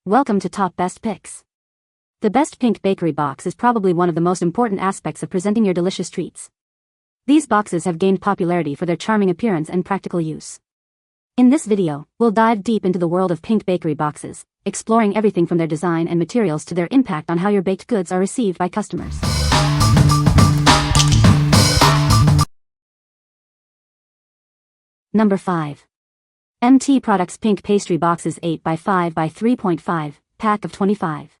Welcome to Top Best Picks. The Best Pink Bakery Box is probably one of the most important aspects of presenting your delicious treats. These boxes have gained popularity for their charming appearance and practical use. In this video, we'll dive deep into the world of pink bakery boxes, exploring everything from their design and materials to their impact on how your baked goods are received by customers. Number 5. MT Products Pink Pastry Boxes 8x5 by 3.5, pack of 25.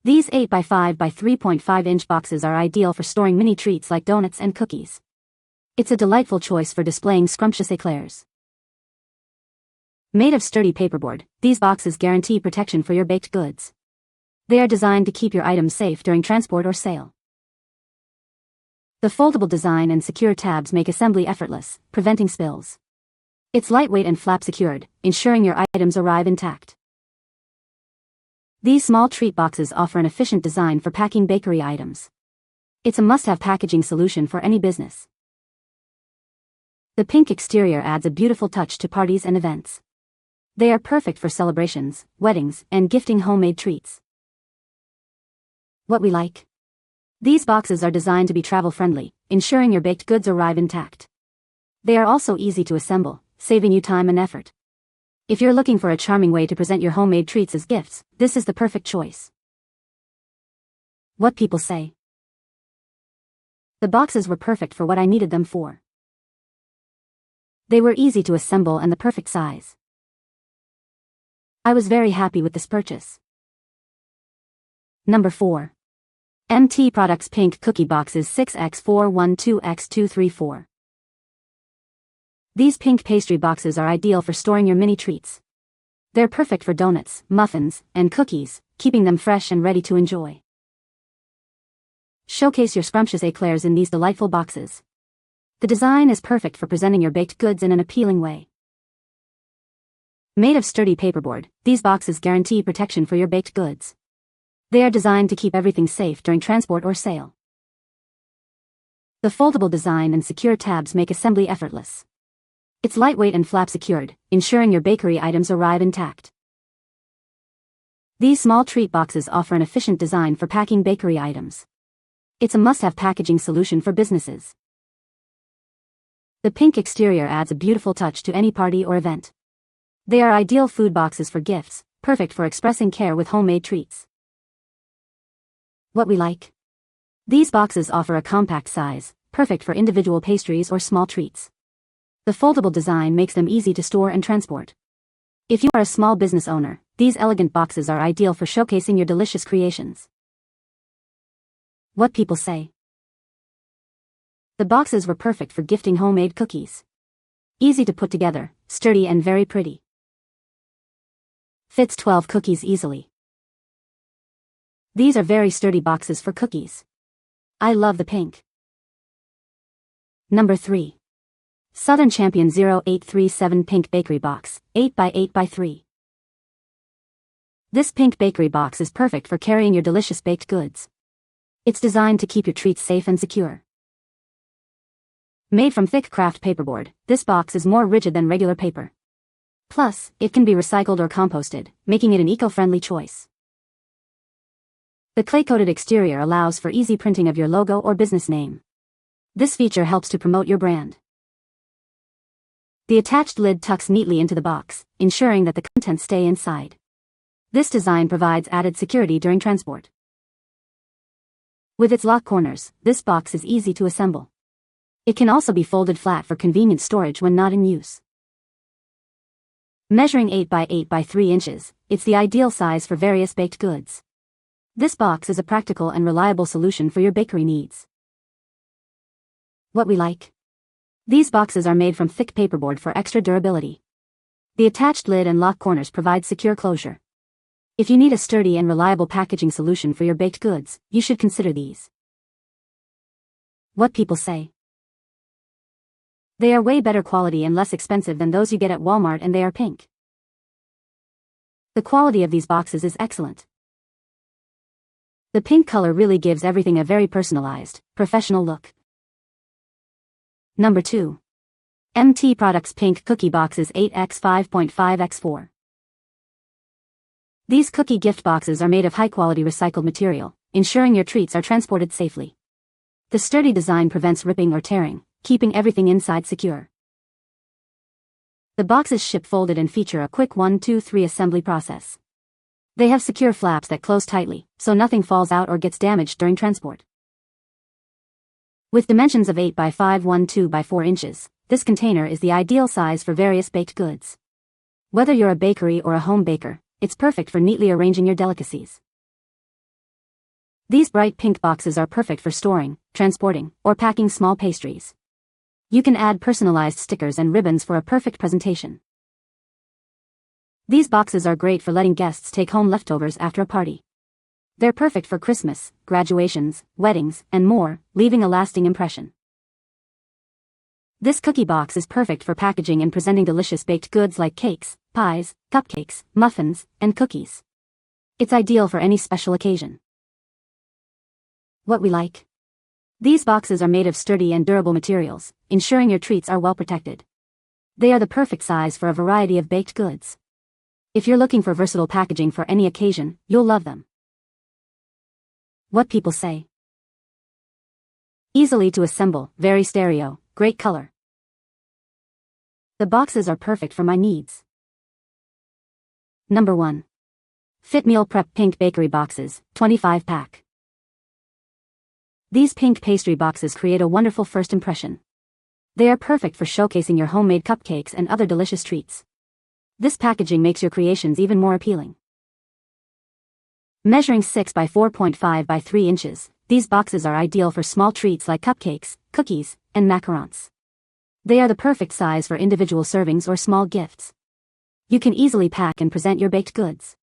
These 8x5 by 3.5 inch boxes are ideal for storing mini treats like donuts and cookies. It's a delightful choice for displaying scrumptious eclairs. Made of sturdy paperboard, these boxes guarantee protection for your baked goods. They are designed to keep your items safe during transport or sale. The foldable design and secure tabs make assembly effortless, preventing spills. It's lightweight and flap secured, ensuring your items arrive intact. These small treat boxes offer an efficient design for packing bakery items. It's a must-have packaging solution for any business. The pink exterior adds a beautiful touch to parties and events. They are perfect for celebrations, weddings, and gifting homemade treats. What we like? These boxes are designed to be travel-friendly, ensuring your baked goods arrive intact. They are also easy to assemble, saving you time and effort. If you're looking for a charming way to present your homemade treats as gifts, this is the perfect choice. What people say? The boxes were perfect for what I needed them for. They were easy to assemble and the perfect size. I was very happy with this purchase. Number 4. MT Products Pink Cookie Boxes 6x412x234. These pink pastry boxes are ideal for storing your mini treats. They're perfect for donuts, muffins, and cookies, keeping them fresh and ready to enjoy. Showcase your scrumptious eclairs in these delightful boxes. The design is perfect for presenting your baked goods in an appealing way. Made of sturdy paperboard, these boxes guarantee protection for your baked goods. They are designed to keep everything safe during transport or sale. The foldable design and secure tabs make assembly effortless. It's lightweight and flap secured, ensuring your bakery items arrive intact. These small treat boxes offer an efficient design for packing bakery items. It's a must-have packaging solution for businesses. The pink exterior adds a beautiful touch to any party or event. They are ideal food boxes for gifts, perfect for expressing care with homemade treats. What we like? These boxes offer a compact size, perfect for individual pastries or small treats. The foldable design makes them easy to store and transport. If you are a small business owner, these elegant boxes are ideal for showcasing your delicious creations. What people say? The boxes were perfect for gifting homemade cookies. Easy to put together, sturdy and very pretty. Fits 12 cookies easily. These are very sturdy boxes for cookies. I love the pink. Number 3. Southern Champion 0837 Pink Bakery Box, 8x8x3. This pink bakery box is perfect for carrying your delicious baked goods. It's designed to keep your treats safe and secure. Made from thick craft paperboard, this box is more rigid than regular paper. Plus, it can be recycled or composted, making it an eco-friendly choice. The clay-coated exterior allows for easy printing of your logo or business name. This feature helps to promote your brand. The attached lid tucks neatly into the box, ensuring that the contents stay inside. This design provides added security during transport. With its lock corners, this box is easy to assemble. It can also be folded flat for convenient storage when not in use. Measuring 8x8 by 3 inches, it's the ideal size for various baked goods. This box is a practical and reliable solution for your bakery needs. What we like? These boxes are made from thick paperboard for extra durability. The attached lid and lock corners provide secure closure. If you need a sturdy and reliable packaging solution for your baked goods, you should consider these. What people say? They are way better quality and less expensive than those you get at Walmart, and they are pink. The quality of these boxes is excellent. The pink color really gives everything a very personalized, professional look. Number 2. MT Products Pink Cookie Boxes 8x5.5x4. These cookie gift boxes are made of high-quality recycled material, ensuring your treats are transported safely. The sturdy design prevents ripping or tearing, keeping everything inside secure. The boxes ship folded and feature a quick 1-2-3 assembly process. They have secure flaps that close tightly, so nothing falls out or gets damaged during transport. With dimensions of 8 by 5 1/2 by 4 inches, this container is the ideal size for various baked goods. Whether you're a bakery or a home baker, it's perfect for neatly arranging your delicacies. These bright pink boxes are perfect for storing, transporting, or packing small pastries. You can add personalized stickers and ribbons for a perfect presentation. These boxes are great for letting guests take home leftovers after a party. They're perfect for Christmas, graduations, weddings, and more, leaving a lasting impression. This cookie box is perfect for packaging and presenting delicious baked goods like cakes, pies, cupcakes, muffins, and cookies. It's ideal for any special occasion. What we like. These boxes are made of sturdy and durable materials, ensuring your treats are well protected. They are the perfect size for a variety of baked goods. If you're looking for versatile packaging for any occasion, you'll love them. What people say. Easily to assemble, very stereo, great color. The boxes are perfect for my needs. Number 1. Fit Meal Prep Pink Bakery Boxes, 25 pack. These pink pastry boxes create a wonderful first impression. They are perfect for showcasing your homemade cupcakes and other delicious treats. This packaging makes your creations even more appealing. Measuring 6 by 4.5 by 3 inches, these boxes are ideal for small treats like cupcakes, cookies, and macarons. They are the perfect size for individual servings or small gifts. You can easily pack and present your baked goods.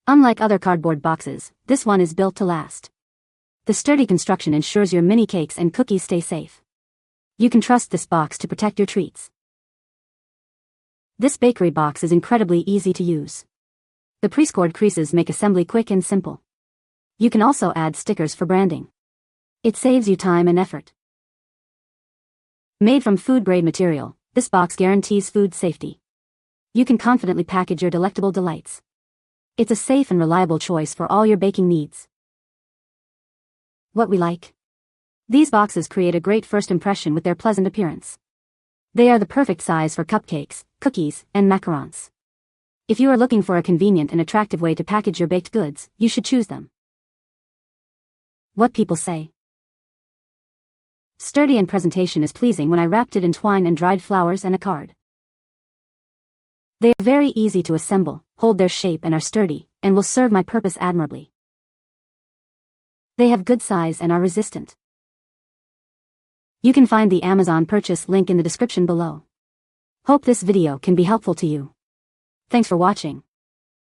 Unlike other cardboard boxes, this one is built to last. The sturdy construction ensures your mini cakes and cookies stay safe. You can trust this box to protect your treats. This bakery box is incredibly easy to use. The pre-scored creases make assembly quick and simple. You can also add stickers for branding. It saves you time and effort. Made from food-grade material, this box guarantees food safety. You can confidently package your delectable delights. It's a safe and reliable choice for all your baking needs. What we like. These boxes create a great first impression with their pleasant appearance. They are the perfect size for cupcakes, cookies, and macarons. If you are looking for a convenient and attractive way to package your baked goods, you should choose them. What people say. Sturdy and presentation is pleasing when I wrapped it in twine and dried flowers and a card. They are very easy to assemble, hold their shape and are sturdy, and will serve my purpose admirably. They have good size and are resistant. You can find the Amazon purchase link in the description below. Hope this video can be helpful to you. Thanks for watching.